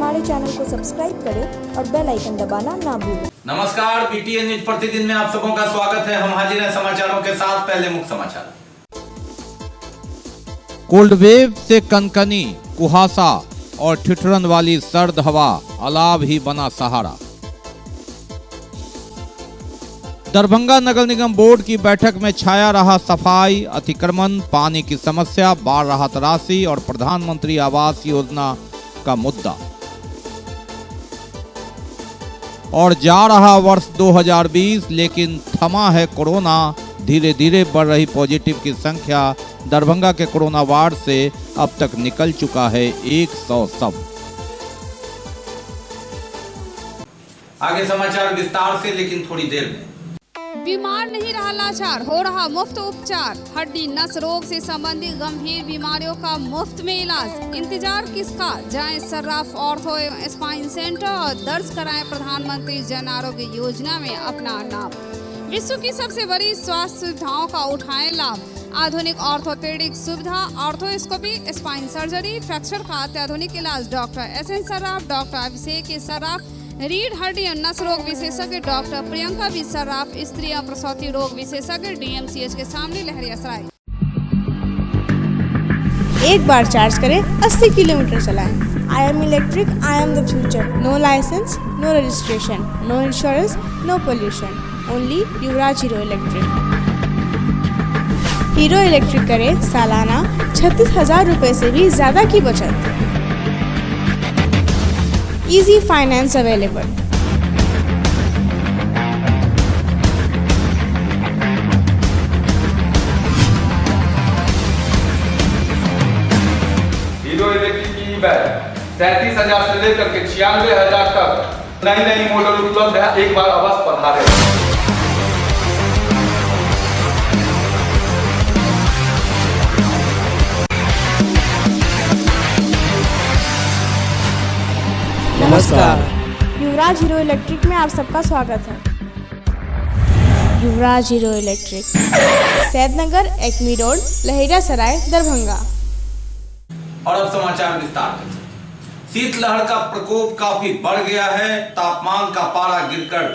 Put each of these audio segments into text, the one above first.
हमारे चैनल को सब्सक्राइब करें और बेल आइकन दबाना ना भूलें। नमस्कार, बीटीएन न्यूज प्रतिदिन में आप सबों का स्वागत है। हम हाजिर हैं समाचारों के साथ। पहले मुख्य समाचार। कोल्ड वेव से कनकनी, कुहासा और ठिठुरन वाली सर्द हवा, अलाव ही बना सहारा। दरभंगा नगर निगम बोर्ड की बैठक में छाया रहा सफाई, अतिक्रमण, पानी की समस्या, बाढ़ राहत राशि और प्रधानमंत्री आवास योजना का मुद्दा। और जा रहा वर्ष 2020, लेकिन थमा है कोरोना। धीरे धीरे बढ़ रही पॉजिटिव की संख्या। दरभंगा के कोरोना वार्ड से अब तक निकल चुका है 100 शव। आगे समाचार विस्तार से, लेकिन थोड़ी देर में। बीमार नहीं रहा लाचार, हो रहा मुफ्त उपचार। हड्डी नस रोग से संबंधित गंभीर बीमारियों का मुफ्त में इलाज। इंतजार किसका, जाएं सर्राफ ऑर्थो एवं स्पाइन सेंटर और दर्ज कराएं प्रधानमंत्री जन आरोग्य योजना में अपना नाम। विश्व की सबसे बड़ी स्वास्थ्य सुविधाओं का उठाएं लाभ। आधुनिक ऑर्थोपेडिक सुविधा, ऑर्थोस्कोपी, स्पाइन सर्जरी, फ्रैक्चर का अत्याधुनिक इलाज। Doctor S N Sarraf, doctor Abhishek Sarraf, रीढ़ हड्डी और नस रोग विशेषज्ञ डॉक्टर प्रियंका बी सर्राफ, स्त्री और प्रसूति रोग विशेषज्ञ डीएमसीएच के सामने लहरियासराय। एक बार चार्ज करें, 80 किलोमीटर चलाएं। I am electric, I am the future. No licence, no registration, no insurance, no pollution. Only Yuvraj hero Electric. Hero Electric करें सालाना 36,000 रुपए से भी ज्यादा की बचत। Easy finance available. Hero electric की बैग 37,000 से लेकर के 96,000 तक नई नई मॉडल उपलब्ध है। एक बार अवश्य पधारें। नमस्कार, युवराज हीरो इलेक्ट्रिक में आप सबका स्वागत है। Yuvraj hero Electric, Saidnagar, Acme road, Laheriasarai, Darbhanga. और अब समाचार विस्तार से। शीतलहर का प्रकोप काफी बढ़ गया है। तापमान का पारा गिरकर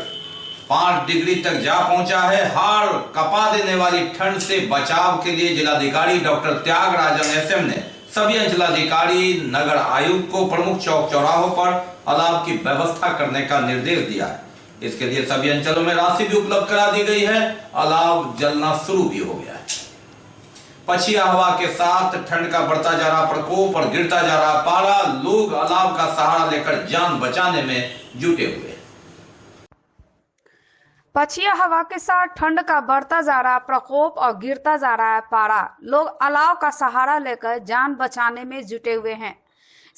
5 डिग्री तक जा पहुंचा है। हाड़ कपा देने वाली ठंड से बचाव के लिए जिलाधिकारी डॉक्टर त्यागराजन एसएम ने सभी अंचलाधिकारी, नगर आयुक्त को प्रमुख चौक चौराहों पर अलाव की व्यवस्था करने का निर्देश दिया है। इसके लिए सभी अंचलों में राशि भी उपलब्ध करा दी गई है। अलाव जलना शुरू भी हो गया है। पछिया हवा के साथ ठंड का बढ़ता जा रहा प्रकोप और गिरता जा रहा पारा, लोग अलाव का सहारा लेकर जान बचाने में जुटे हुए। पछिया हवा के साथ ठंड का बढ़ता जा रहा प्रकोप और गिरता जा रहा है पारा, लोग अलाव का सहारा लेकर जान बचाने में जुटे हुए हैं।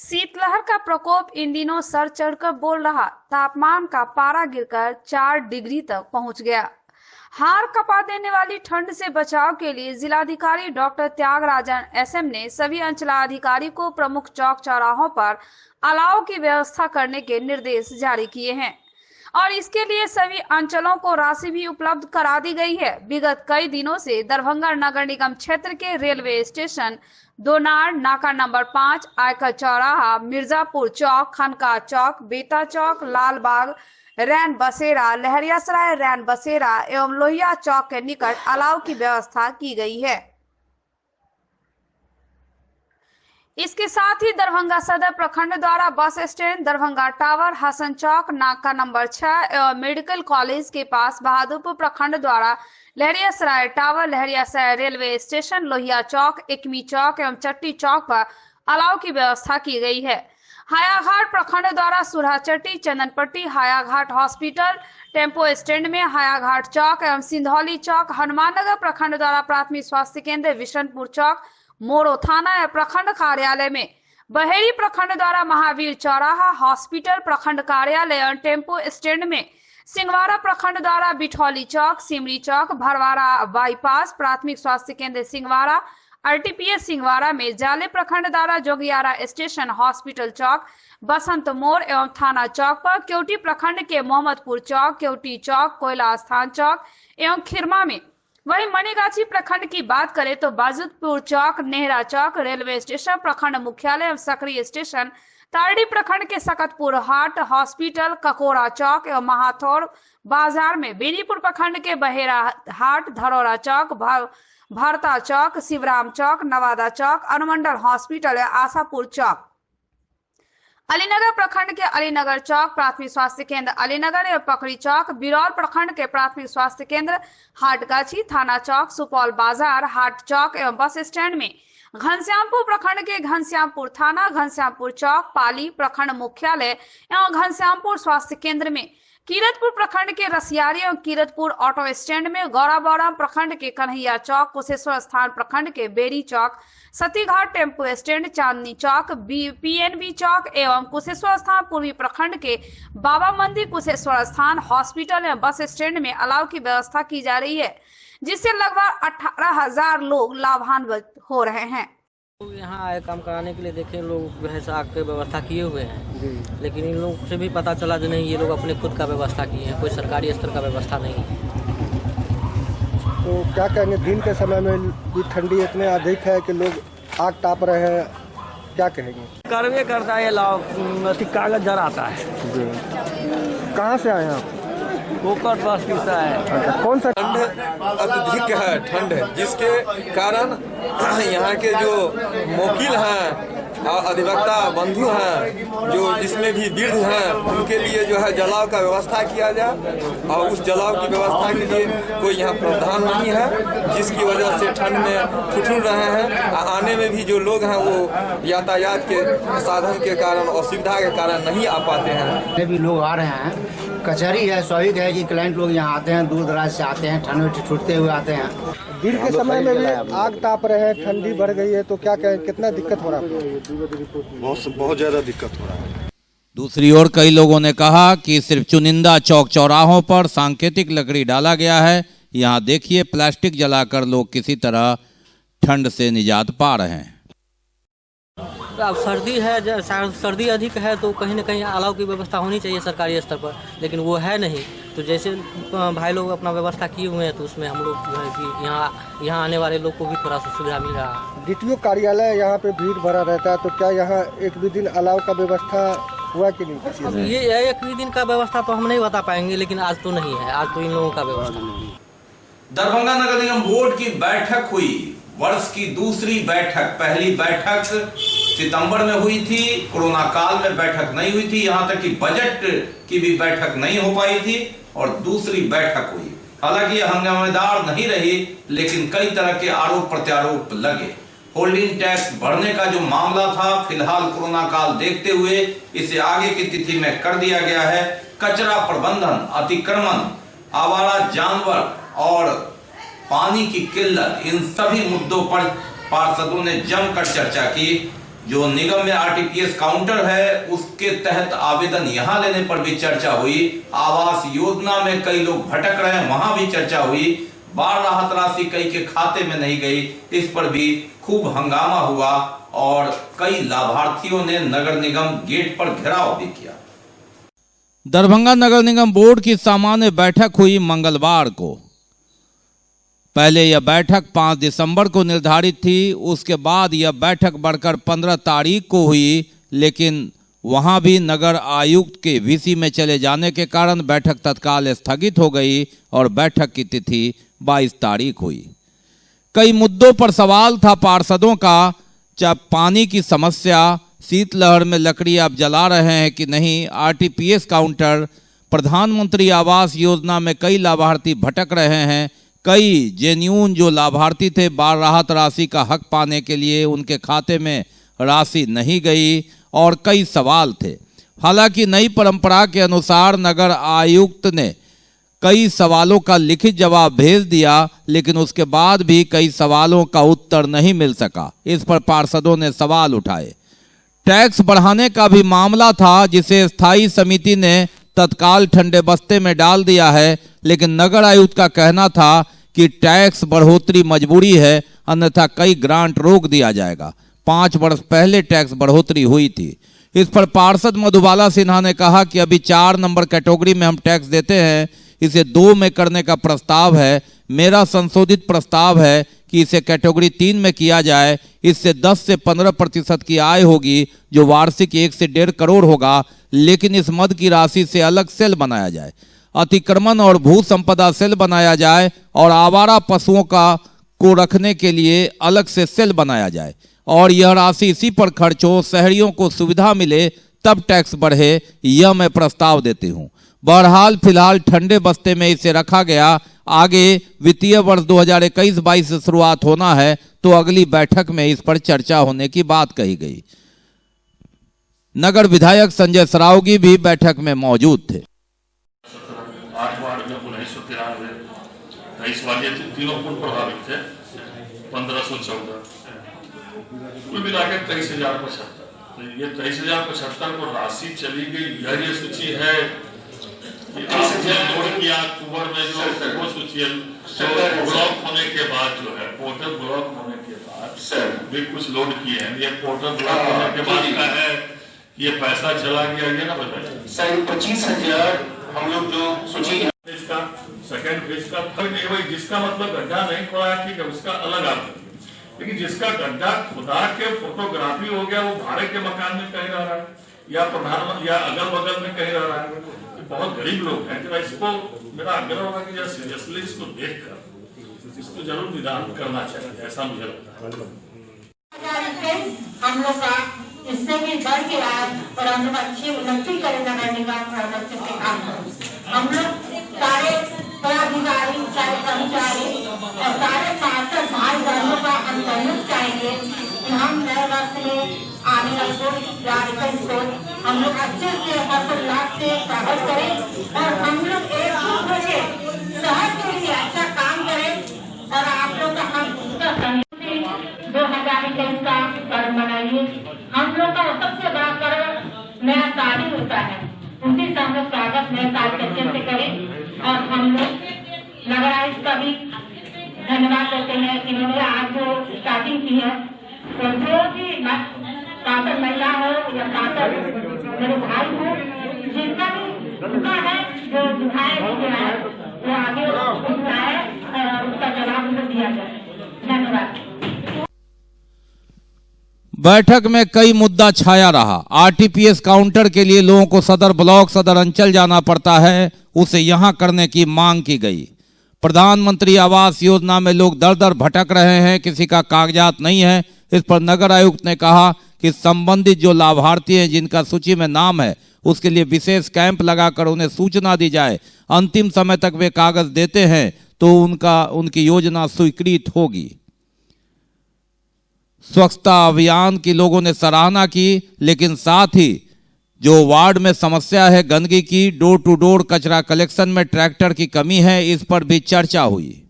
शीतलहर का प्रकोप इन दिनों सर चढ़कर बोल रहा। तापमान का पारा गिरकर 4 डिग्री तक पहुंच गया। हाड़ कपा देने वाली ठंड से बचाव के लिए जिलाधिकारी डॉक्टर त्यागराजन एसएम ने सभी अंचलाधिकारी को प्रमुख चौक चौराहों पर अलाव की व्यवस्था करने के निर्देश जारी किए हैं और इसके लिए सभी अंचलों को राशि भी उपलब्ध करा दी गई है। विगत कई दिनों से दरभंगा नगर निगम क्षेत्र के रेलवे स्टेशन, दोनार, नाका नंबर 5, आयकर चौराहा, मिर्जापुर चौक, खनका चौक, बेता चौक, लालबाग, रैन बसेरा, लहरियासराय, रैन बसेरा एवं लोहिया चौक के निकट अलाव की व्यवस्था की गई है। इसके साथ ही दरभंगा सदर प्रखंड द्वारा bus stand, Darbhanga tower, Hasan चौक, नाका नंबर 6 एवं मेडिकल कॉलेज के पास बहादुरपुर प्रखंड द्वारा Laheriasarai tower, Laheriasarai railway station, Lohia चौक, एकमी चौक एवं चट्टी चौक पर अलाव की व्यवस्था की गई है। हायाघाट प्रखंड द्वारा Surhachatti, Chandanpatti, Hayaghat hospital, tempo stand में हायाघाट चौक एवं सिंधौली चौक, हनुमाननगर प्रखंड द्वारा प्राथमिक स्वास्थ्य केंद्र, विशनपुर चौक, मोरो थाना एवं प्रखंड कार्यालय में, बहेड़ी प्रखंड द्वारा महावीर चौराहा, हॉस्पिटल, प्रखंड कार्यालय और टेम्पो स्टैंड में, सिंगवाड़ा प्रखंड द्वारा बिठौली चौक, सिमरी चौक, भरवाड़ा बाईपास, प्राथमिक स्वास्थ्य केंद्र सिंगवाड़ा, आरटीपीएस सिंगवाड़ा में, जाले प्रखंड द्वारा जोगियारा स्टेशन, हॉस्पिटल चौक, बसंत मोड़ एवं थाना चौक पर, केवटी प्रखंड के मोहम्मदपुर चौक, केवटी चौक, कोयला स्थान चौक एवं खिरमा में। वहीं मणिगाछी प्रखंड की बात करें तो बाजुदपुर चौक, नेहरा चौक, रेलवे स्टेशन, प्रखंड मुख्यालय एवं सकरी स्टेशन तारडी प्रखंड के सकतपुर हाट, हॉस्पिटल, ककोरा चौक एवं महाथौर बाजार में, बेनीपुर प्रखंड के बहेरा हाट, धरौरा चौक, भरता चौक, शिवराम चौक, नवादा चौक, अनुमंडल हॉस्पिटल, आशापुर चौक, अलीनगर प्रखंड के अलीनगर चौक, प्राथमिक स्वास्थ्य केंद्र अलीनगर एवं पकड़ी चौक, बिरौल प्रखंड के प्राथमिक स्वास्थ्य केंद्र हाटगाछी, थाना चौक, सुपौल बाजार, हाट चौक एवं बस स्टैंड में, घनश्यामपुर प्रखंड के घनश्यामपुर थाना, घनश्यामपुर चौक, पाली प्रखंड मुख्यालय एवं घनश्यामपुर स्वास्थ्य केंद्र में, कीरतपुर प्रखंड के रसियारी एवं कीरतपुर ऑटो स्टैंड में, गौराबौड़ा प्रखंड के कन्हैया चौक, कुशेश्वर स्थान प्रखंड के बेरी चौक, Satighat tempo stand, Chandni Chowk, PNB चौक एवं कुशेश्वर स्थान पूर्वी प्रखंड के बाबा मंदिर, कुशेश्वर स्थान, हॉस्पिटल एवं बस स्टैंड में अलाव की व्यवस्था की जा रही है, जिससे लगभग 18,000 लोग लाभान्वित हो रहे हैं। यहाँ आए काम कराने के लिए देखे लोग जो है आग की व्यवस्था किए हुए हैं, लेकिन इन लोगों से भी पता चला कि नहीं, ये लोग अपने खुद का व्यवस्था किए हैं, कोई सरकारी स्तर का व्यवस्था नहीं है। तो क्या कहेंगे, दिन के समय में भी ठंडी इतने अधिक है कि लोग आग ताप रहे हैं, क्या कहेंगे? करवे करता है, कागज जराता है। कहाँ से आए हैं आप? पोकर बस किस्सा है। कौन सा? ठंड अत्यधिक है, ठंड है, जिसके कारण यहाँ के जो वकील हैं और अधिवक्ता बंधु हैं, जो जिसमें भी वृद्ध हैं, उनके लिए जो है जलाव का व्यवस्था किया जाए, और उस जलाव की व्यवस्था के लिए कोई यहाँ प्रावधान नहीं है, जिसकी वजह से ठंड में ठिठुर रहे हैं। आने में भी जो लोग हैं वो यातायात के साधन के कारण, असुविधा के कारण नहीं आ पाते हैं। भी लोग आ रहे हैं, कचहरी है, स्वाभाविक है कि क्लाइंट लोग यहाँ आते हैं, दूर दराज से आते हैं, ठंड में ठिठुरते हुए आते हैं। दिन के समय में भी आग ताप रहे हैं, ठंडी बढ़ गई है, तो क्या कहें, कितना दिक्कत हो रहा है? बहुत ज्यादा दिक्कत हो रहा है। दूसरी ओर कई लोगों ने कहा कि सिर्फ चुनिंदा चौक चौराहों पर सांकेतिक लकड़ी डाला गया है, यहाँ देखिए प्लास्टिक जलाकर लोग किसी तरह ठंड से निजात पा रहे हैं। अब सर्दी है, सर्दी अधिक है, तो कहीं ना कहीं अलाव की व्यवस्था होनी चाहिए सरकारी स्तर पर, लेकिन वो है नहीं। तो जैसे भाई लोग अपना व्यवस्था किए हुए हैं, तो उसमें हम लोग जो है कि यहाँ आने वाले लोग को भी थोड़ा सा सुविधा मिल रहा है। डीटीओ कार्यालय यहाँ पे भीड़ भरा रहता है, तो क्या यहाँ एक भी दिन अलाव का व्यवस्था हुआ कि नहीं? ये एक भी दिन का व्यवस्था तो हम नहीं बता पाएंगे, लेकिन आज तो नहीं है, आज तो इन लोगों का व्यवस्था नहीं है। दरभंगा नगर निगम बोर्ड की बैठक हुई, वर्ष की दूसरी बैठक। पहली बैठक सितंबर में हुई थी, कोरोना काल में बैठक नहीं हुई थी, यहाँ तक कि बजट की भी बैठक नहीं हो पाई थी, और दूसरी बैठक हुई। हालांकि यह हंगामेदार नहीं रही, लेकिन कई तरह के आरोप प्रत्यारोप लगे। होल्डिंग टैक्स बढ़ने का जो मामला था, फिलहाल कोरोना काल देखते हुए इसे आगे की तिथि में कर दिया गया है। कचरा प्रबंधन, अतिक्रमण, आवारा जानवर और पानी की किल्लत, इन सभी मुद्दों पर पार्षदों ने जमकर चर्चा की। जो निगम में आरटीपीएस काउंटर है, उसके तहत आवेदन यहां लेने पर भी चर्चा हुई। आवास योजना में कई लोग भटक रहे हैं, वहां भी चर्चा हुई। बाढ़ राहत राशि कई के खाते में नहीं गई, इस पर भी खूब हंगामा हुआ, और कई लाभार्थियों ने नगर निगम गेट पर घेराव भी किया। दरभंगा नगर निगम बोर्ड की सामान्य बैठक हुई मंगलवार को। पहले यह बैठक 5 दिसंबर को निर्धारित थी, उसके बाद यह बैठक बढ़कर 15 तारीख को हुई, लेकिन वहां भी नगर आयुक्त के वीसी में चले जाने के कारण बैठक तत्काल स्थगित हो गई और बैठक की तिथि 22 तारीख हुई। कई मुद्दों पर सवाल था पार्षदों का, चाहे पानी की समस्या, शीतलहर में लकड़ी आप जला रहे हैं कि नहीं, आरटीपीएस काउंटर, प्रधानमंत्री आवास योजना में कई लाभार्थी भटक रहे हैं, कई जेन्यून जो लाभार्थी थे बाढ़ राहत राशि का हक पाने के लिए उनके खाते में राशि नहीं गई, और कई सवाल थे। हालांकि नई परंपरा के अनुसार नगर आयुक्त ने कई सवालों का लिखित जवाब भेज दिया, लेकिन उसके बाद भी कई सवालों का उत्तर नहीं मिल सका। इस पर पार्षदों ने सवाल उठाए। टैक्स बढ़ाने का भी मामला था, जिसे स्थायी समिति ने तत्काल ठंडे बस्ते में डाल दिया है, लेकिन नगर आयुक्त का कहना था कि टैक्स बढ़ोतरी मजबूरी है, अन्यथा कई ग्रांट रोक दिया जाएगा। 5 वर्ष पहले टैक्स बढ़ोतरी हुई थी। इस पर पार्षद मधुबाला सिन्हा ने कहा कि अभी 4 नंबर कैटेगरी में हम टैक्स देते हैं, इसे 2 में करने का प्रस्ताव है। मेरा संशोधित प्रस्ताव है कि इसे कैटेगरी 3 में किया जाए। इससे 10 से 15% की आय होगी, जो वार्षिक 1 से 1.5 करोड़ होगा। लेकिन इस मद की राशि से अलग सेल बनाया जाए, अतिक्रमण और भू संपदा सेल बनाया जाए और आवारा पशुओं को रखने के लिए अलग से सेल बनाया जाए और यह राशि इसी पर खर्च हो, शहरियों को सुविधा मिले, तब टैक्स बढ़े। यह मैं प्रस्ताव देती हूँ। बहरहाल फिलहाल ठंडे बस्ते में इसे रखा गया। आगे वित्तीय वर्ष 2021-22 से शुरुआत होना है, तो अगली बैठक में इस पर चर्चा होने की बात कही गई। नगर विधायक संजय सरावगी भी बैठक में मौजूद थे। 8 वार्ड में 1993, 23 वाले तीनों पुल प्रभावित थे, 1514 कुल मिलाकर 23,075। तो ये 23,075 को राशि चली गई। यह ये सूची है कि आपने लोड किया अक्टूबर में, जो वो सूची है ब्लॉक होने के बाद, जो है पोर्टल ब्लॉक होने के बाद भी कुछ लोड किए हैं। ये पोर्टल ब्लॉक होने के बाद का है, ये पैसा चला गया, ये ना बताइए सर। 25,000 हम लोग जो सूची इसका सेकंड फेज का नहीं भाई, जिसका मतलब गड्ढा नहीं खोला ठीक है, उसका अलग आता है। लेकिन जिसका गड्ढा खुदा के फोटोग्राफी हो गया, वो भाड़े के मकान में कहीं रह रहा है या प्रधानमंत्री या अगल बगल में कहीं रह रहा है, बहुत गरीब लोग हैं। तो इसको मेरा आग्रह होगा कि जरा सीरियसली इसको देखकर इसको जरूर निदान करना चाहिए, ऐसा मुझे लगता है। हम लोग का इससे भी बढ़ के आए और हम लोग अच्छी उन्नति करें नगर निगम के काम। हम लोग सारे पदाधिकारी, सारे कर्मचारी और सारे पार्षद भाई बहनों का हम सहयोग चाहेंगे कि हम नए वर्ष में आने वाले को हम लोग अच्छे से हर्षोल्लास से स्वागत करें और हम लोग एक दूसरे के शहर के लिए अच्छा काम करें और आप लोग का हम उसका सहयोग 2021 का पर्व मनाइए। हम लोग का सबसे बड़ा पर्व नया शादी होता है, उसी से हम लोग स्वागत नए साल के अच्छे से करें और हम लोग नगर आयुक्त का भी धन्यवाद करते हैं कि इन्होंने आज जो स्टार्टिंग की है। तो जो भी पात्र महिला हो या पात्र मेरे भाई हो, जिनका भी उनका है जो विधायक है वो आगे उठाए और उसका जवाब उनको दिया जाए। धन्यवाद। बैठक में कई मुद्दा छाया रहा। आरटीपीएस काउंटर के लिए लोगों को सदर ब्लॉक, सदर अंचल जाना पड़ता है, उसे यहां करने की मांग की गई। प्रधानमंत्री आवास योजना में लोग दर दर भटक रहे हैं, किसी का कागजात नहीं है। इस पर नगर आयुक्त ने कहा कि संबंधित जो लाभार्थी हैं जिनका सूची में नाम है, उसके लिए विशेष कैंप लगाकर उन्हें सूचना दी जाए। अंतिम समय तक वे कागज देते हैं तो उनकी योजना स्वीकृत होगी। स्वच्छता अभियान की लोगों ने सराहना की, लेकिन साथ ही जो वार्ड में समस्या है गंदगी की, डोर टू डोर कचरा कलेक्शन में ट्रैक्टर की कमी है, इस पर भी चर्चा हुई।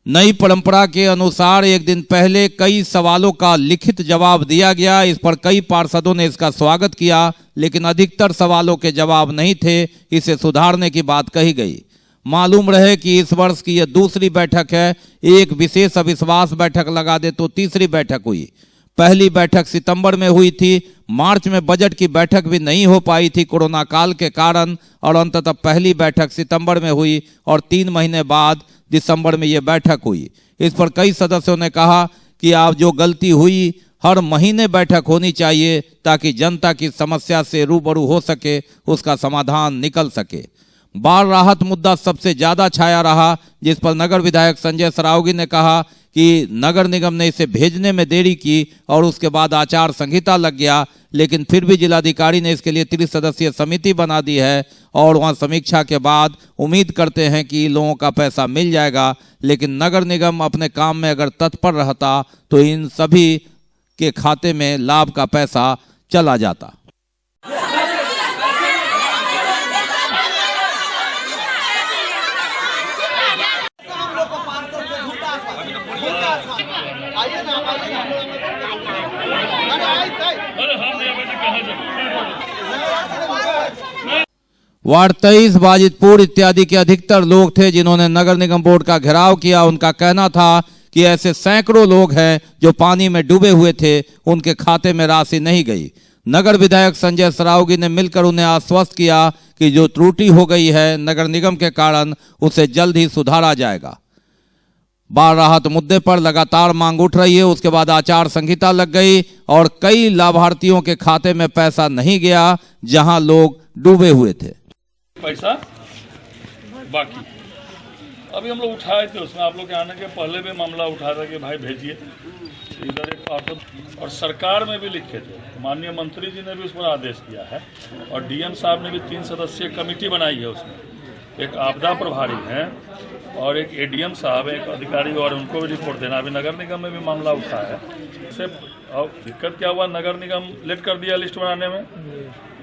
नई परंपरा के अनुसार एक दिन पहले कई सवालों का लिखित जवाब दिया गया। इस पर कई पार्षदों ने इसका स्वागत किया, लेकिन अधिकतर सवालों के जवाब नहीं थे। इसे सुधारने की बात कही गई। मालूम रहे कि इस वर्ष की यह दूसरी बैठक है। एक विशेष अविश्वास बैठक लगा दे तो तीसरी बैठक हुई। पहली बैठक सितंबर में हुई थी। मार्च में बजट की बैठक भी नहीं हो पाई थी कोरोना काल के कारण, और अंततः पहली बैठक सितंबर में हुई और 3 महीने बाद दिसंबर में यह बैठक हुई। इस पर कई सदस्यों ने कहा कि आप जो गलती हुई, हर महीने बैठक होनी चाहिए ताकि जनता की समस्या से रूबरू हो सके, उसका समाधान निकल सके। बाढ़ राहत मुद्दा सबसे ज्यादा छाया रहा, जिस पर नगर विधायक संजय सरावगी ने कहा कि नगर निगम ने इसे भेजने में देरी की और उसके बाद आचार संहिता लग गया, लेकिन फिर भी जिलाधिकारी ने इसके लिए 30 सदस्यीय समिति बना दी है और वहां समीक्षा के बाद उम्मीद करते हैं कि लोगों का पैसा मिल जाएगा। लेकिन नगर निगम अपने काम में अगर तत्पर रहता तो इन सभी के खाते में लाभ का पैसा चला जाता। वार्ड 23 बाजितपुर इत्यादि के अधिकतर लोग थे जिन्होंने नगर निगम बोर्ड का घेराव किया। उनका कहना था कि ऐसे सैकड़ों लोग हैं जो पानी में डूबे हुए थे, उनके खाते में राशि नहीं गई। नगर विधायक संजय सरावगी ने मिलकर उन्हें आश्वस्त किया कि जो त्रुटि हो गई है नगर निगम के कारण, उसे जल्द ही सुधारा जाएगा। बाढ़ राहत मुद्दे पर लगातार मांग उठ रही है। उसके बाद आचार संहिता लग गई और कई लाभार्थियों के खाते में पैसा नहीं गया जहां लोग डूबे हुए थे। पैसा बाकी अभी हम लोग उठाए थे, उसमें आप लोग के आने के पहले भी मामला उठा था कि भाई भेजिए। इधर एक पार्षद और सरकार में भी लिखे थे, माननीय मंत्री जी ने भी उस पर आदेश दिया है और डीएम साहब ने भी 3 सदस्यीय कमेटी बनाई है। उसमें एक आपदा प्रभारी हैं और एक एडीएम साहब, एक अधिकारी, और उनको भी रिपोर्ट देना। अभी नगर निगम में भी मामला उठा है। इससे दिक्कत क्या हुआ, नगर निगम लेट कर दिया लिस्ट बनाने में,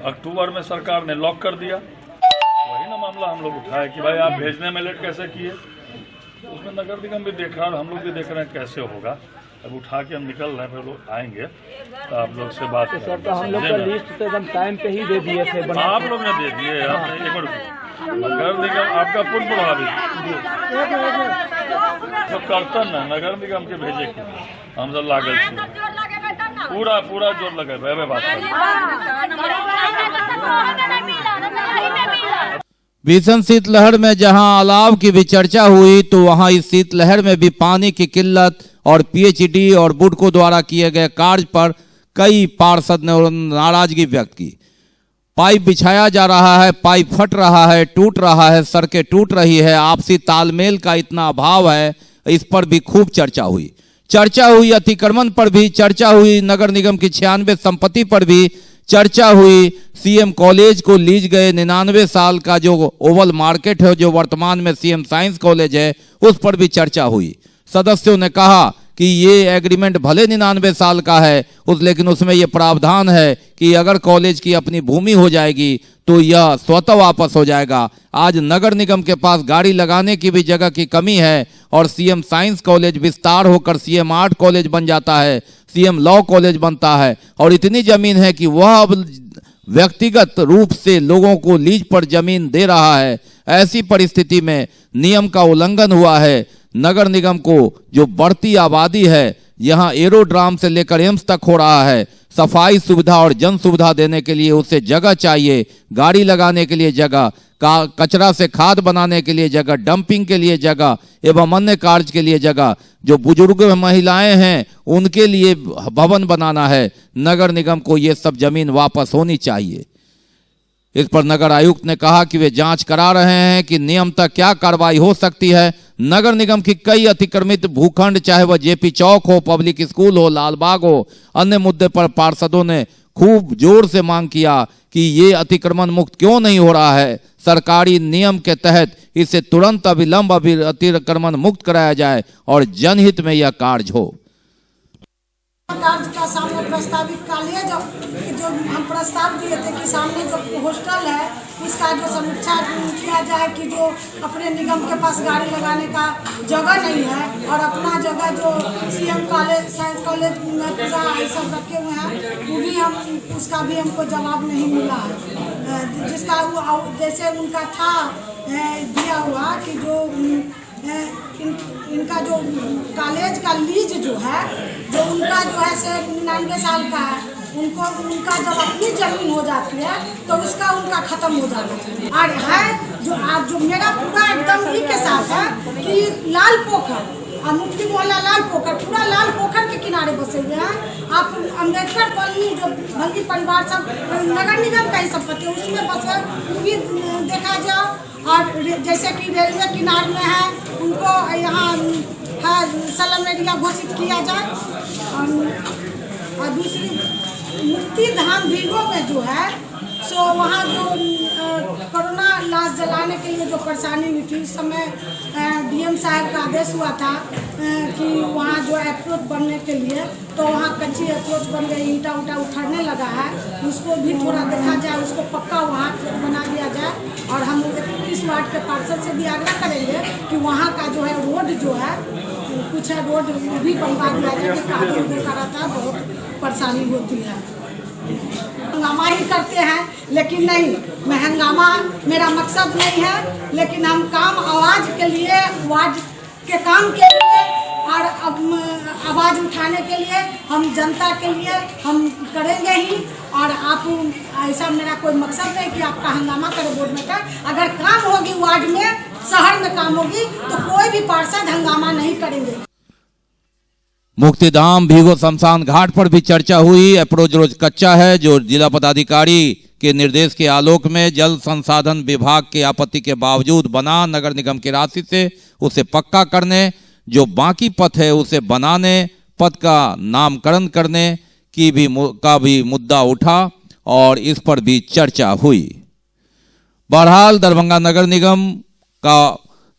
अक्टूबर में सरकार ने लॉक कर दिया। वही ना मामला हम लोग उठाए कि भाई आप भेजने में लेट कैसे किए। उसमें नगर निगम भी देख रहा है और हम लोग भी देख रहे हैं कैसे होगा। अब उठा के हम निकल रहे हैं, फिर लोग आएंगे तो आप लोग से बात करेंगे। तो हम लोग का लिस्ट तो एकदम टाइम पे ही दे दिए थे, आप लोग ने दे दिए। नगर निगम आपका पूर्ण प्रभावित तो कर्तन है नगर निगम के भेजे के हम सब लागल पूरा जोर लगे बात भीषण शीतलहर में जहां अलाव की भी चर्चा हुई तो वहां इस शीतलहर में भी पानी की किल्लत और पीएचडी और बुडको द्वारा किए गए कार्य पर कई पार्षद ने नाराजगी व्यक्त की। पाइप बिछाया जा रहा है, पाइप फट रहा है, टूट रहा है, सड़कें टूट रही है, आपसी तालमेल का इतना अभाव है। इस पर भी खूब चर्चा हुई। अतिक्रमण पर भी चर्चा हुई। नगर निगम की 96 संपत्ति पर भी चर्चा हुई। सीएम कॉलेज को लीज गए 99 साल का जो ओवल मार्केट है, जो वर्तमान में सीएम साइंस कॉलेज है, उस पर भी चर्चा हुई। सदस्यों ने कहा कि ये एग्रीमेंट भले 99 साल का है लेकिन उसमें यह प्रावधान है कि अगर कॉलेज की अपनी भूमि हो जाएगी तो यह स्वतः वापस हो जाएगा। आज नगर निगम के पास गाड़ी लगाने की भी जगह की कमी है और सीएम साइंस कॉलेज विस्तार होकर सीएम आर्ट कॉलेज बन जाता है, सीएम लॉ कॉलेज बनता है और इतनी जमीन है कि वह अब व्यक्तिगत रूप से लोगों को लीज पर जमीन दे रहा है। ऐसी परिस्थिति में नियम का उल्लंघन हुआ है। नगर निगम को जो बढ़ती आबादी है, यहाँ एरोड्राम से लेकर एम्स तक हो रहा है, सफाई सुविधा और जन सुविधा देने के लिए उसे जगह चाहिए, गाड़ी लगाने के लिए जगह, कचरा से खाद बनाने के लिए जगह, डंपिंग के लिए जगह एवं अन्य कार्य के लिए जगह। जो बुजुर्ग महिलाएं हैं उनके लिए भवन बनाना है। नगर निगम को ये सब जमीन वापस होनी चाहिए। इस पर नगर आयुक्त ने कहा कि वे जांच करा रहे हैं कि नियम तक क्या कार्रवाई हो सकती है। नगर निगम की कई अतिक्रमित भूखंड, चाहे वह जेपी चौक हो, पब्लिक स्कूल हो, लालबाग हो, अन्य मुद्दे पर पार्षदों ने खूब जोर से मांग किया कि ये अतिक्रमण मुक्त क्यों नहीं हो रहा है। सरकारी नियम के तहत इसे तुरंत अविलंब अतिक्रमण मुक्त कराया जाए और जनहित में यह कार्य हो। कार्य का सामने प्रस्तावित कॉलेज जो हम प्रस्ताव दिए थे कि सामने जो हॉस्टल है उसका जो समीक्षा किया जाए कि जो अपने निगम के पास गाड़ी लगाने का जगह नहीं है और अपना जगह जो सीएम कॉलेज साइंस कॉलेज में पूरा ऐसा रखे हुए हैं, वो भी हम उसका भी हमको जवाब नहीं मिला है। जिसका जैसे उनका था दिया हुआ कि जो इनका जो कॉलेज का लीज जो है, जो उनका जो है से 99 साल का है, उनका जब अपनी जमीन हो जाती है तो उसका उनका खत्म हो जाना चाहिए। और है जो आज जो मेरा पूरा एकदम ही के साथ है कि लाल पोखर मुफ्ती मोहल्ला लाल पोखर, पूरा लाल पोखर के किनारे बसे हुए हैं। आप अम्बेडकर कॉलोनी जो भंगी परिवार सब नगर निगम का ही संपत्ति उसमें बसे, वो भी देखा जाए। और जैसे कि रेलवे किनारे में है उनको यहाँ है स्लम एरिया घोषित किया जाए। और दूसरी मुक्ति धाम भीगो में जो है सो वहाँ जो कोरोना लाश जलाने के लिए जो परेशानी हुई थी, उस समय डीएम साहब का आदेश हुआ था कि वहाँ जो अप्रोच बनने के लिए, तो वहाँ कच्ची अप्रोच बन गई, ईंटा उठा उखड़ने लगा है, उसको भी थोड़ा देखा जाए, उसको पक्का वहाँ बना दिया जाए। और हम 31 वार्ड के पार्षद से भी आग्रह करेंगे कि वहाँ का जो है रोड जो है कुछ है रोड भी बनवा दिया जाए, कि कागज देखा रहता है, बहुत परेशानी होती है। हंगामा ही करते हैं लेकिन नहीं, मैं हंगामा मेरा मकसद नहीं है, लेकिन हम काम आवाज़ के लिए, वार्ड के काम के लिए और आवाज़ उठाने के लिए, हम जनता के लिए हम करेंगे ही। और आप ऐसा मेरा कोई मकसद नहीं कि आपका हंगामा करे बोर्ड में का, अगर काम होगी वार्ड में शहर में काम होगी तो कोई भी पार्षद हंगामा नहीं करेंगे। मुक्तिधाम भीगो शमशान घाट पर भी चर्चा हुई। अप्रोच रोज कच्चा है, जो जिला पदाधिकारी के निर्देश के आलोक में जल संसाधन विभाग के आपत्ति के बावजूद बना, नगर निगम की राशि से उसे पक्का करने, जो बाकी पथ है उसे बनाने, पथ का नामकरण करने की भी मुद्दा उठा और इस पर भी चर्चा हुई। बहरहाल दरभंगा नगर निगम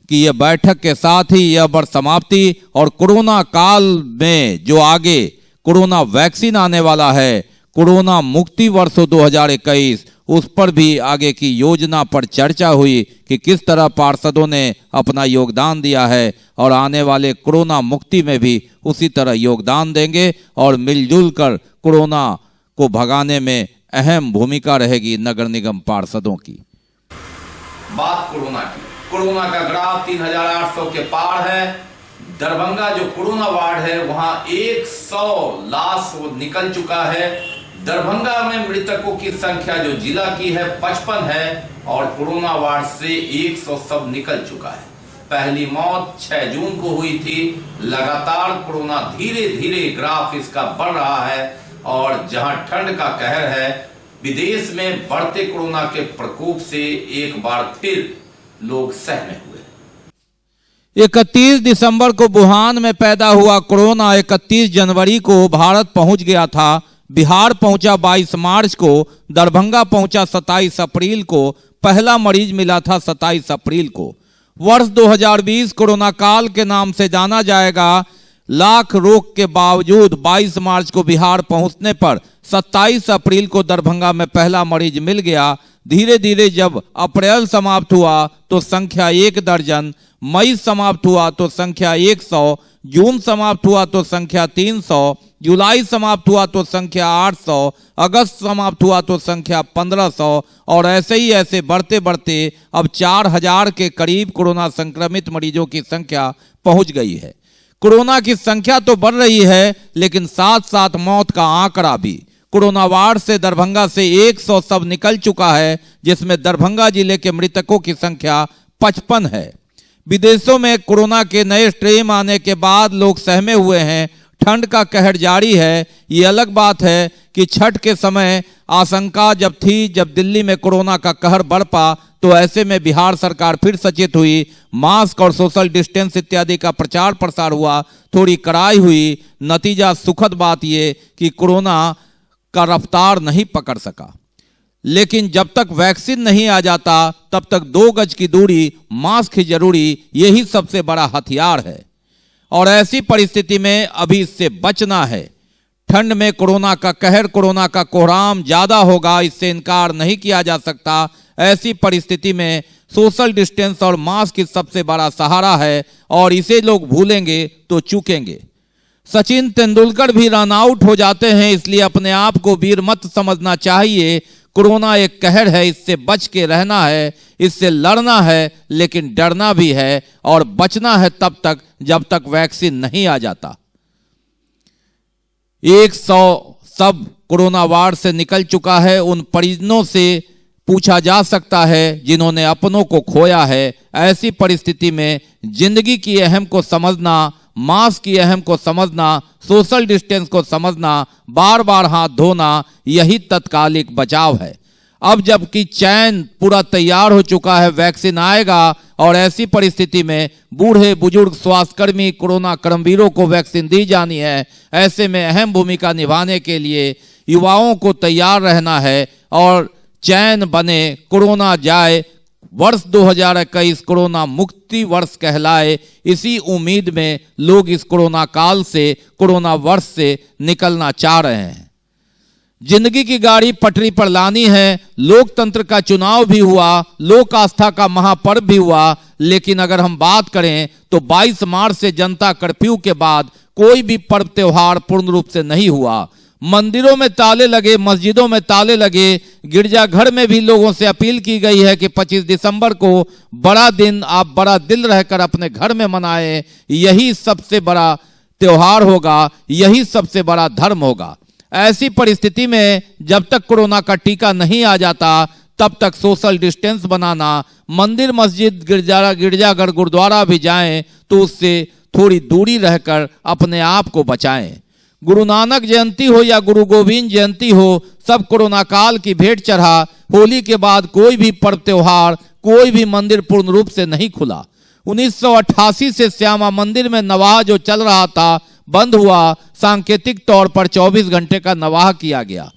की यह बैठक के साथ ही यह वर्ष समाप्ति और कोरोना काल में जो आगे कोरोना वैक्सीन आने वाला है, कोरोना मुक्ति वर्ष 2021, उस पर भी आगे की योजना पर चर्चा हुई कि किस तरह पार्षदों ने अपना योगदान दिया है और आने वाले कोरोना मुक्ति में भी उसी तरह योगदान देंगे और मिलजुल कर कोरोना को भगाने में अहम भूमिका रहेगी नगर निगम पार्षदों की। बात कोरोना की, कोरोना का ग्राफ 3800 के पार है। दरभंगा जो कोरोना वार्ड है वहां 100 लाश निकल चुका है। दरभंगा में मृतकों की संख्या जो जिला की है 55 है और कोरोना वार्ड से 100 सब निकल चुका है। पहली मौत 6 जून को हुई थी। लगातार कोरोना धीरे धीरे ग्राफ इसका बढ़ रहा है और जहां ठंड का कहर है, विदेश में बढ़ते कोरोना के प्रकोप से एक बार फिर लोग सहमे हुए। 31 दिसंबर को वुहान में पैदा हुआ कोरोना 31 जनवरी को भारत पहुंच गया था। बिहार पहुंचा 22 मार्च को, दरभंगा पहुंचा 27 अप्रैल को, पहला मरीज मिला था 27 अप्रैल को। वर्ष 2020 कोरोना काल के नाम से जाना जाएगा। लाख रोक के बावजूद 22 मार्च को बिहार पहुंचने पर 27 अप्रैल को दरभंगा में पहला मरीज मिल गया। धीरे धीरे जब अप्रैल समाप्त हुआ तो संख्या 1 दर्जन, मई समाप्त हुआ तो संख्या 100, जून समाप्त हुआ तो संख्या 300, जुलाई समाप्त हुआ तो संख्या 800, अगस्त समाप्त हुआ तो संख्या 1500 और ऐसे बढ़ते बढ़ते अब 4000 के करीब कोरोना संक्रमित मरीजों की संख्या पहुंच गई है। कोरोना की संख्या तो बढ़ रही है लेकिन साथ साथ मौत का आंकड़ा भी। कोरोना वार्ड से दरभंगा से 100 सब निकल चुका है, जिसमें दरभंगा जिले के मृतकों की संख्या 55 है। विदेशों में कोरोना के नए स्ट्रेन आने के बाद लोग सहमे हुए हैं। ठंड का कहर जारी है। ये अलग बात है कि छठ के समय आशंका जब थी, जब दिल्ली में कोरोना का कहर बढ़ पा, तो ऐसे में बिहार सरकार फिर सचेत हुई। मास्क और सोशल डिस्टेंस इत्यादि का प्रचार प्रसार हुआ, थोड़ी कड़ाई हुई। नतीजा सुखद बात ये कि कोरोना का रफ्तार नहीं पकड़ सका। लेकिन जब तक वैक्सीन नहीं आ जाता तब तक 2 गज की दूरी, मास्क ही जरूरी, यही सबसे बड़ा हथियार है। और ऐसी परिस्थिति में अभी इससे बचना है। ठंड में कोरोना का कहर, कोरोना का कोहराम ज्यादा होगा, इससे इनकार नहीं किया जा सकता। ऐसी परिस्थिति में सोशल डिस्टेंस और मास्क ही सबसे बड़ा सहारा है और इसे लोग भूलेंगे तो चूकेंगे। सचिन तेंदुलकर भी रन आउट हो जाते हैं, इसलिए अपने आप को वीर मत समझना चाहिए। कोरोना एक कहर है, इससे बच के रहना है, इससे लड़ना है, लेकिन डरना भी है और बचना है तब तक जब तक वैक्सीन नहीं आ जाता। 100 सब कोरोना वार्ड से निकल चुका है। उन परिजनों से पूछा जा सकता है जिन्होंने अपनों को खोया है। ऐसी परिस्थिति में जिंदगी की अहम को समझना, मास्क की अहम को समझना, सोशल डिस्टेंस को समझना, बार बार हाथ धोना, यही तत्कालिक बचाव है। अब जबकि चैन पूरा तैयार हो चुका है, वैक्सीन आएगा और ऐसी परिस्थिति में बूढ़े बुजुर्ग स्वास्थ्यकर्मी कोरोना कर्मवीरों को वैक्सीन दी जानी है। ऐसे में अहम भूमिका निभाने के लिए युवाओं को तैयार रहना है और चैन बने, कोरोना जाए, वर्ष 2021 कोरोना मुक्ति वर्ष कहलाए। इसी उम्मीद में लोग इस कोरोना काल से, कोरोना वर्ष से निकलना चाह रहे हैं। जिंदगी की गाड़ी पटरी पर लानी है। लोकतंत्र का चुनाव भी हुआ, लोक आस्था का महापर्व भी हुआ, लेकिन अगर हम बात करें तो 22 मार्च से जनता कर्फ्यू के बाद कोई भी पर्व त्योहार पूर्ण रूप से नहीं हुआ। मंदिरों में ताले लगे, मस्जिदों में ताले लगे, गिरजाघर में भी लोगों से अपील की गई है कि 25 दिसंबर को बड़ा दिन आप बड़ा दिल रहकर अपने घर में मनाएं। यही सबसे बड़ा त्योहार होगा, यही सबसे बड़ा धर्म होगा। ऐसी परिस्थिति में जब तक कोरोना का टीका नहीं आ जाता तब तक सोशल डिस्टेंस बनाना, मंदिर मस्जिद गिरजाघर गुरुद्वारा भी जाएं तो उससे थोड़ी दूरी रहकर अपने आप को बचाएं। गुरु नानक जयंती हो या गुरु गोविंद जयंती हो, सब कोरोना काल की भेंट चढ़ा। होली के बाद कोई भी पर्व त्योहार, कोई भी मंदिर पूर्ण रूप से नहीं खुला। 1988 से श्यामा मंदिर में नवाह जो चल रहा था बंद हुआ। सांकेतिक तौर पर 24 घंटे का नवाह किया गया।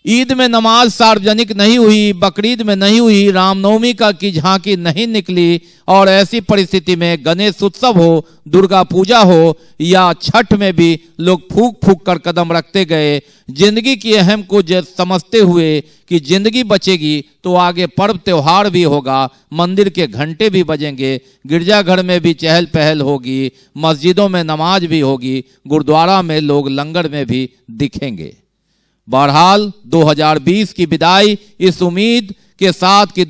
ईद में नमाज सार्वजनिक नहीं हुई, बकरीद में नहीं हुई, रामनवमी की झांकी नहीं निकली। और ऐसी परिस्थिति में गणेश उत्सव हो, दुर्गा पूजा हो या छठ में भी लोग फूंक फूंक कर कदम रखते गए। जिंदगी की अहम को समझते हुए कि जिंदगी बचेगी तो आगे पर्व त्योहार भी होगा, मंदिर के घंटे भी बजेंगे, गिरजाघर में भी चहल पहल होगी, मस्जिदों में नमाज भी होगी, गुरुद्वारा में लोग लंगर में भी दिखेंगे। बहरहाल 2020 की विदाई इस उम्मीद के साथ कि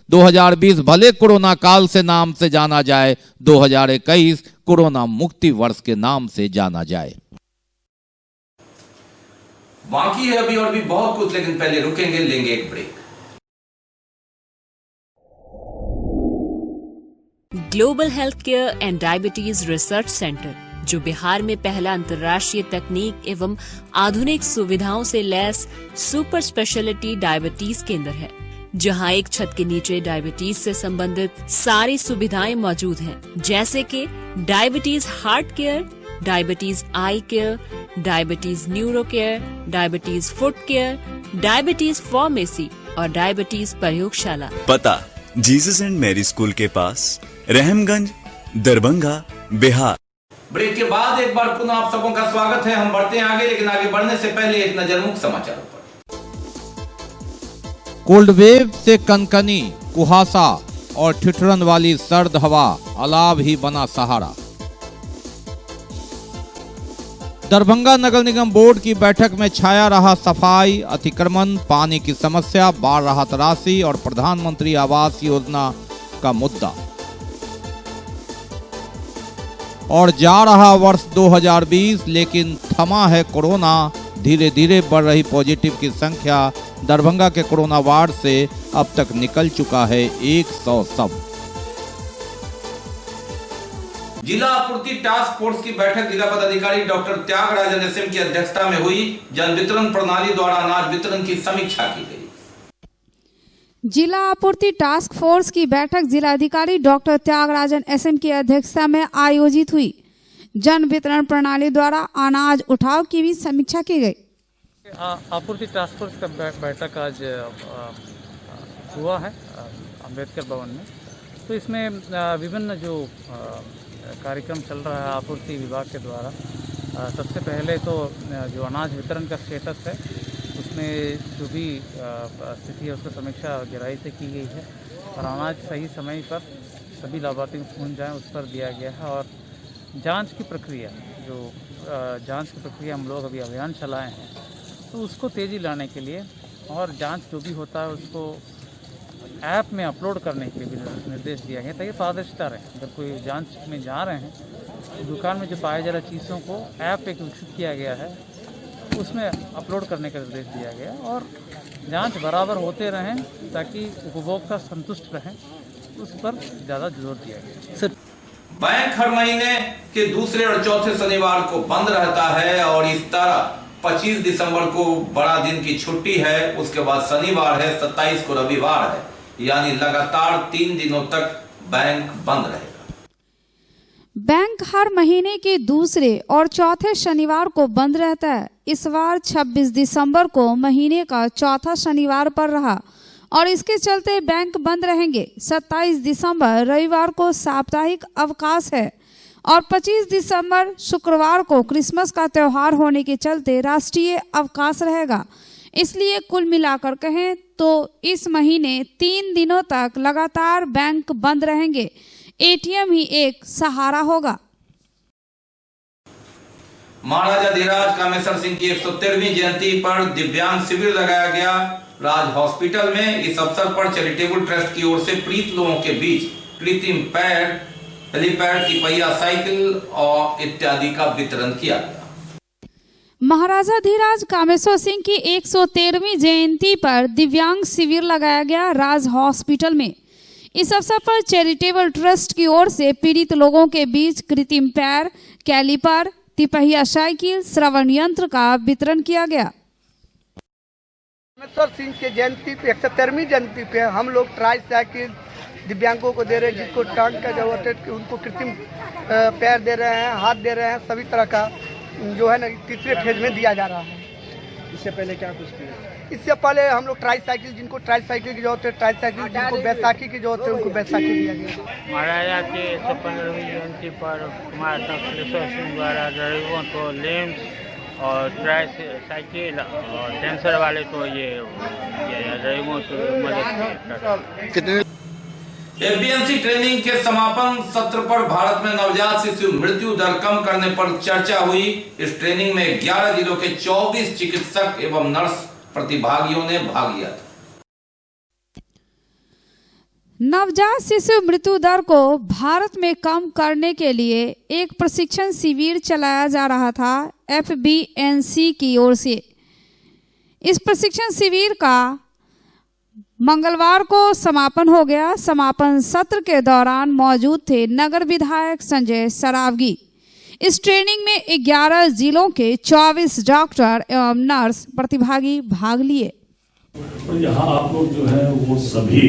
2020 भले कोरोना काल से नाम से जाना जाए, 2021 कोरोना मुक्ति वर्ष के नाम से जाना जाए। बाकी है अभी और भी बहुत कुछ, लेकिन पहले रुकेंगे, लेंगे एक break. Global health care and diabetes research centre, जो बिहार में पहला अंतर्राष्ट्रीय तकनीक एवं आधुनिक सुविधाओं से लैस सुपर स्पेशलिटी डायबिटीज केंद्र है, जहां एक छत के नीचे डायबिटीज से संबंधित सारी सुविधाएं मौजूद हैं, जैसे कि diabetes heart care, diabetes eye care, diabetes neuro care, diabetes foot care, diabetes pharmacy और डायबिटीज प्रयोगशाला। पता जीसस एंड मैरी स्कूल के पास, रहमगंज, दरभंगा, बिहार। ब्रेक के बाद एक बार पुनः आप सबों का स्वागत है। हम बढ़ते हैं आगे, लेकिन आगे बढ़ने से पहले एक नजर मुख्य समाचारों पर। कोल्ड वेव से कनकनी, कुहासा और ठिठुरन वाली सर्द हवा, अलाव ही बना सहारा। दरभंगा नगर निगम बोर्ड की बैठक में छाया रहा सफाई, अतिक्रमण, पानी की समस्या, बाढ़ राहत राशि और प्रधानमंत्री आवास योजना का मुद्दा। और जा रहा वर्ष 2020, लेकिन थमा है कोरोना। धीरे धीरे बढ़ रही पॉजिटिव की संख्या। दरभंगा के कोरोना वार्ड से अब तक निकल चुका है 100 शव। जिला आपूर्ति टास्क फोर्स की बैठक जिला पदाधिकारी डॉक्टर त्यागराजन एसएम की अध्यक्षता में हुई। जन वितरण प्रणाली द्वारा अनाज वितरण की समीक्षा की गई। जिला आपूर्ति टास्क फोर्स की बैठक जिलाधिकारी डॉक्टर त्यागराजन एसएम की अध्यक्षता में आयोजित हुई। जन वितरण प्रणाली द्वारा अनाज उठाव की भी समीक्षा की गई। आपूर्ति टास्क फोर्स का बैठक आज हुआ है अम्बेडकर भवन में। तो इसमें विभिन्न जो कार्यक्रम चल रहा है आपूर्ति विभाग के द्वारा, सबसे पहले तो जो अनाज वितरण का स्टेटस है उसमें जो भी स्थिति है उसका समीक्षा गहराई से की गई है और अनाज सही समय पर सभी लाभार्थियों को पहुँच जाए उस पर दिया गया है। और जांच की प्रक्रिया, जो जांच की प्रक्रिया हम लोग अभी अभियान चलाए हैं, तो उसको तेज़ी लाने के लिए और जांच जो भी होता है उसको ऐप में अपलोड करने के लिए भी निर्देश दिया गया ताकि पारदर्शिता रहे। अगर कोई जांच में जा रहे हैं तो दुकान में जो पाए जा रहे चीज़ों को ऐप एक विकसित किया गया है उसमें अपलोड करने का निर्देश दिया गया और जांच बराबर होते रहें ताकि उपभोक्ता संतुष्ट रहें, उस पर ज़्यादा जोर दिया गया। बैंक हर महीने के दूसरे और चौथे शनिवार को बंद रहता है और इस तरह 25 दिसंबर को बड़ा दिन की छुट्टी है, उसके बाद शनिवार है, 27 को रविवार है, यानी लगातार 3 दिनों तक बैंक बंद रहेगा। बैंक हर महीने के दूसरे और चौथे शनिवार को बंद रहता है। इस बार 26 दिसंबर को महीने का चौथा शनिवार पर रहा और इसके चलते बैंक बंद रहेंगे। 27 दिसंबर रविवार को साप्ताहिक अवकाश है और 25 दिसंबर शुक्रवार को क्रिसमस का त्यौहार होने के चलते राष्ट्रीय अवकाश रहेगा। इसलिए कुल मिलाकर कहें तो इस महीने 3 दिनों तक लगातार बैंक बंद रहेंगे। एटीएम ही एक सहारा होगा। महाराजा धीराज कामेश्वर सिंह की 113वीं जयंती पर दिव्यांग शिविर लगाया गया राज हॉस्पिटल में। इस अवसर पर चैरिटेबल ट्रस्ट की ओर से पीड़ित लोगों के बीच कृत्रिम पैड, हेलीपैड की पहिया साइकिल और इत्यादि का वितरण किया गया। महाराजा धीराज कामेश्वर सिंह की 113वीं जयंती पर दिव्यांग शिविर लगाया गया राज हॉस्पिटल में। इस अवसर पर चैरिटेबल ट्रस्ट की ओर से पीड़ित लोगों के बीच कृत्रिम पैर, कैलिपर, तिपहिया साइकिल, श्रवण यंत्र का वितरण किया गया। कामेश्वर सिंह के जयंती पे 113वीं जयंती पे हम लोग ट्राई साइकिल दिव्यांगों को दे रहे हैं, जिसको टांग का जरूरत है उनको कृत्रिम पैर दे रहे हैं, हाथ दे रहे हैं, सभी तरह का जो है ना तीसरे फेज में दिया जा रहा है। इससे पहले क्या कुछ किया? इससे पहले हम लोग ट्राई साइकिल, जिनको ट्राई साइकिल की जरूरत है ट्राई साइकिल, जिनको बैसाखी की जरूरत है उनको बैसाखी दिया गया। महाराजा के 115वीं जयंती पर कुमार कामेश्वर सिंह द्वारा गरीबों को लेम्स और ट्राई साइकिल और कैंसर वाले को ये गरीबों को मदद कितने एफबीएमसी ट्रेनिंग के समापन सत्र पर भारत में नवजात शिशु मृत्यु दर कम करने पर चर्चा हुई। इस ट्रेनिंग में 11 जिलों के 24 चिकित्सक एवं नर्स प्रतिभागियों ने भाग लिया था। नवजात शिशु मृत्यु दर को भारत में कम करने के लिए एक प्रशिक्षण शिविर चलाया जा रहा था एफबीएनसी की ओर से। इस प्रशिक्षण शिविर का मंगलवार को समापन हो गया। समापन सत्र के दौरान मौजूद थे नगर विधायक संजय सरावगी। इस ट्रेनिंग में 11 जिलों के 24 डॉक्टर एवं नर्स प्रतिभागी भाग लिए। और यहाँ आप लोग जो है वो सभी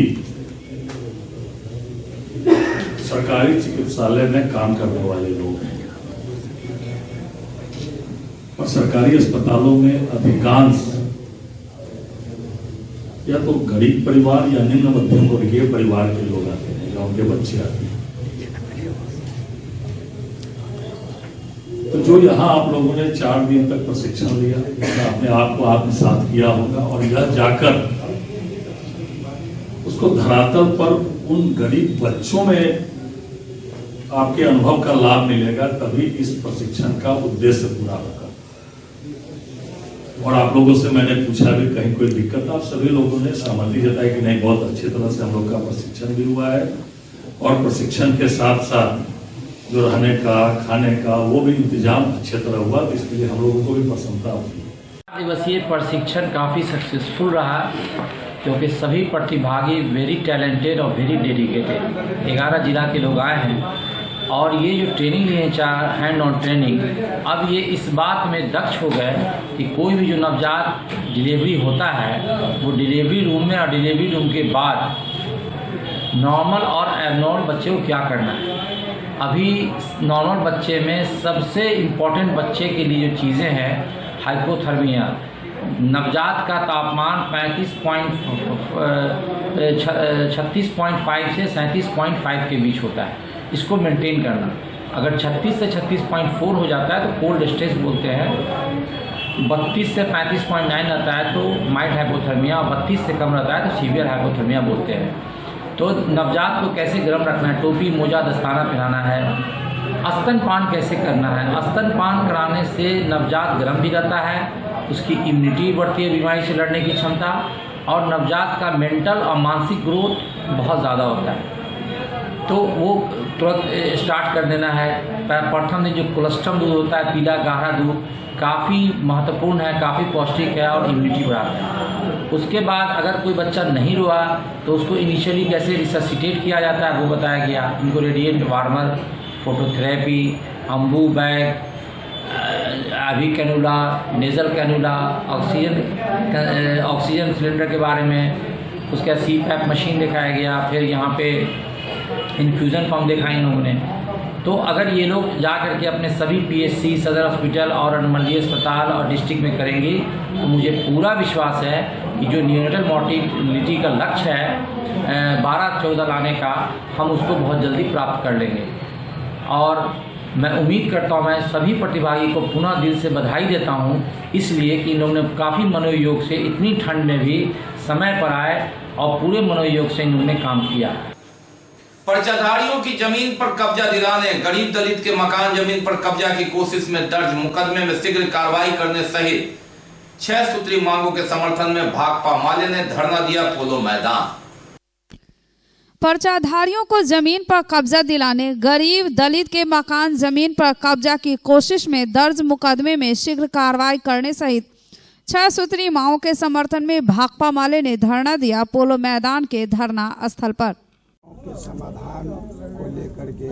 सरकारी चिकित्सालय में काम करने वाले लोग हैं और सरकारी अस्पतालों में अधिकांश या तो गरीब परिवार या निम्न मध्यम वर्गीय परिवार के लोग आते हैं या उनके बच्चे आते हैं। तो जो यहाँ आप लोगों ने 4 दिन तक प्रशिक्षण लिया, अपने आप को आत्मसात किया होगा और यह जाकर उसको धरातल पर उन गरीब बच्चों में आपके अनुभव का लाभ मिलेगा, तभी इस प्रशिक्षण का उद्देश्य पूरा होगा। और आप लोगों से मैंने पूछा भी कहीं कोई दिक्कत, आप सभी लोगों ने सहमति जताई कि नहीं, बहुत अच्छी तरह से हम लोग का प्रशिक्षण भी हुआ है और प्रशिक्षण के साथ साथ जो रहने का, खाने का, वो भी इंतजाम अच्छी तरह हुआ, तो इसलिए हम लोगों को भी प्रसन्नता हुई। दिवसीय प्रशिक्षण काफ़ी सक्सेसफुल रहा क्योंकि सभी प्रतिभागी वेरी टैलेंटेड और वेरी डेडिकेटेड 11 जिला के लोग आए हैं और ये जो ट्रेनिंग लिए 4 हैंड ऑन ट्रेनिंग, अब ये इस बात में दक्ष हो गए कि कोई भी जो नवजात डिलीवरी होता है वो डिलीवरी रूम में और डिलीवरी रूम के बाद नॉर्मल और एबनॉर्मल बच्चे को क्या करना है। अभी नॉर्मल बच्चे में सबसे इम्पोर्टेंट बच्चे के लिए जो चीज़ें हैं, हाइपोथर्मिया, नवजात का तापमान 36.5 से 37.5 के बीच होता है, इसको मेंटेन करना। अगर 36 से 36.4 हो जाता है तो कोल्ड स्ट्रेस बोलते हैं, 32 से 35.9 आता है तो माइल्ड हाइपोथर्मिया, और 32 से कम रहता है तो सीवियर हाइपोथर्मिया बोलते हैं। तो नवजात को कैसे गर्म रखना है, टोपी, मोजा, दस्ताना पहनाना है, स्तनपान कैसे करना है। स्तनपान कराने से नवजात गर्म भी रहता है, उसकी इम्यूनिटी बढ़ती है, बीमारी से लड़ने की क्षमता, और नवजात का मेंटल और मानसिक ग्रोथ बहुत ज़्यादा होता है। तो वो तुरंत स्टार्ट कर देना है। प्रथम दिन जो कोलेस्ट्रम दूध होता है, पीला गाढ़ा दूध, काफ़ी महत्वपूर्ण है, काफ़ी पौष्टिक है और इम्यूनिटी बढ़ाता है। उसके बाद अगर कोई बच्चा नहीं रोआ तो उसको इनिशियली कैसे रिससिटेट किया जाता है वो बताया गया। इनको radiant warmer, phototherapy, Ambu bag, IV cannula, nasal cannula, oxygen cylinder के बारे में, उसके बाद CPAP मशीन दिखाया गया। फिर यहाँ पे इन्फ्यूज़न पम्प दिखाई इन लोगों ने। तो अगर ये लोग जा करके अपने सभी PHC, सदर हॉस्पिटल और अनुमंडलीय अस्पताल और डिस्ट्रिक्ट में करेंगे तो मुझे पूरा विश्वास है कि जो न्यूनेटल मॉर्टिलिटी का लक्ष्य है 12-14 लाने का, हम उसको बहुत जल्दी प्राप्त कर लेंगे। और मैं उम्मीद करता हूँ, मैं सभी प्रतिभागी को पुनः दिल से बधाई देता हूँ, इसलिए कि इन लोगों ने काफ़ी मनोयोग से इतनी ठंड में भी समय पर आए और पूरे मनोयोग से इन लोगों ने काम किया। पर्चाधारियों की जमीन पर कब्जा दिलाने, गरीब दलित के मकान जमीन पर कब्जा की कोशिश में दर्ज मुकदमे में शीघ्र कार्रवाई करने सहित 6 सूत्री मांगों के समर्थन में भाकपा माले ने धरना दिया पोलो मैदान। पर्चाधारियों को जमीन पर कब्जा दिलाने, गरीब दलित के मकान जमीन पर कब्जा की कोशिश में दर्ज मुकदमे में शीघ्र कार्रवाई करने सहित 6 सूत्री मांगों के समर्थन में भाकपा माले ने धरना दिया पोलो मैदान के धरना स्थल पर। के समाधान को लेकर के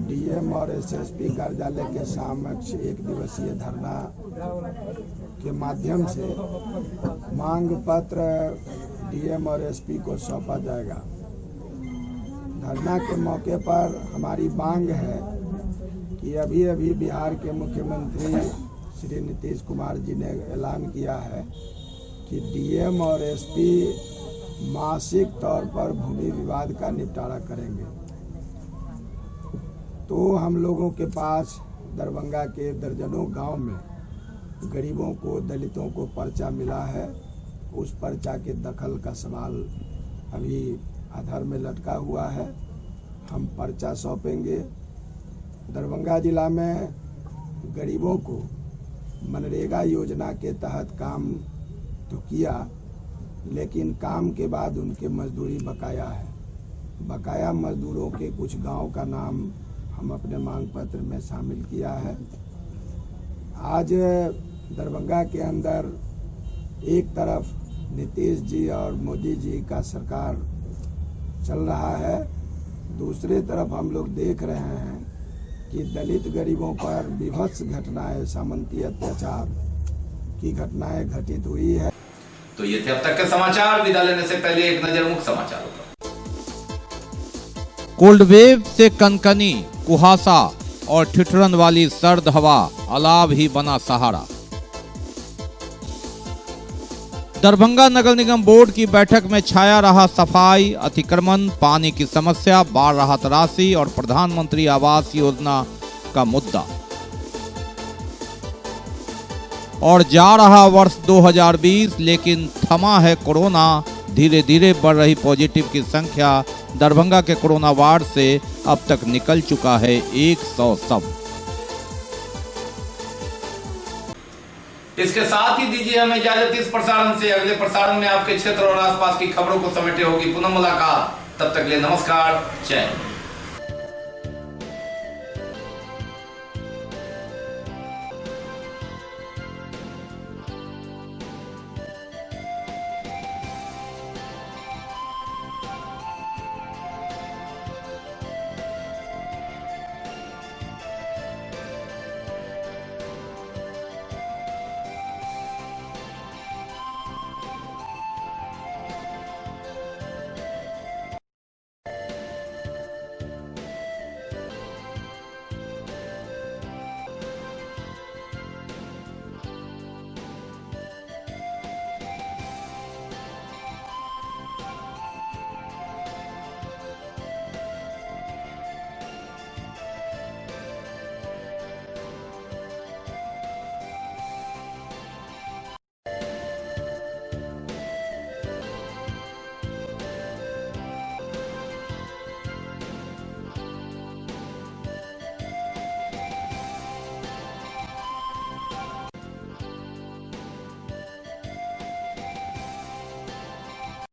डीएम और एसएसपी कार्यालय के समक्ष 1 दिवसीय धरना के माध्यम से मांग पत्र डीएम और एसपी को सौंपा जाएगा। धरना के मौके पर हमारी मांग है कि अभी अभी बिहार के मुख्यमंत्री श्री नीतीश कुमार जी ने ऐलान किया है कि डीएम और एसपी मासिक तौर पर भूमि विवाद का निपटारा करेंगे। तो हम लोगों के पास दरभंगा के दर्जनों गांव में गरीबों को, दलितों को पर्चा मिला है। उस पर्चा के दखल का सवाल अभी आधार में लटका हुआ है। हम पर्चा सौंपेंगे। दरभंगा जिला में गरीबों को मनरेगा योजना के तहत काम तो किया, लेकिन काम के बाद उनके मजदूरी बकाया है। बकाया मजदूरों के कुछ गांव का नाम हम अपने मांग पत्र में शामिल किया है। आज दरभंगा के अंदर एक तरफ नीतीश जी और मोदी जी का सरकार चल रहा है, दूसरी तरफ हम लोग देख रहे हैं कि दलित गरीबों पर विभत्स घटनाएं, सामंती अत्याचार की घटनाएं घटित हुई है। तो ये थे अब तक के समाचार। विदा लेने से पहले एक नजर मुख्य समाचारों पर। कोल्ड वेव से कनकनी, कुहासा और ठिठुरन वाली सर्द हवा अलाव ही बना सहारा। दरभंगा नगर निगम बोर्ड की बैठक में छाया रहा सफाई, अतिक्रमण, पानी की समस्या, बाढ़ राहत राशि और प्रधानमंत्री आवास योजना का मुद्दा। और जा रहा वर्ष 2020, लेकिन थमा है कोरोना। धीरे धीरे बढ़ रही पॉजिटिव की संख्या। दरभंगा के कोरोना वार्ड से अब तक निकल चुका है 100 शव। इसके साथ ही दीजिए हमें इजाजत इस प्रसारण से। अगले प्रसारण में आपके क्षेत्र और आसपास की खबरों को समेटे होगी पुनः मुलाकात। तब तक के लिए नमस्कार, जय हिंद।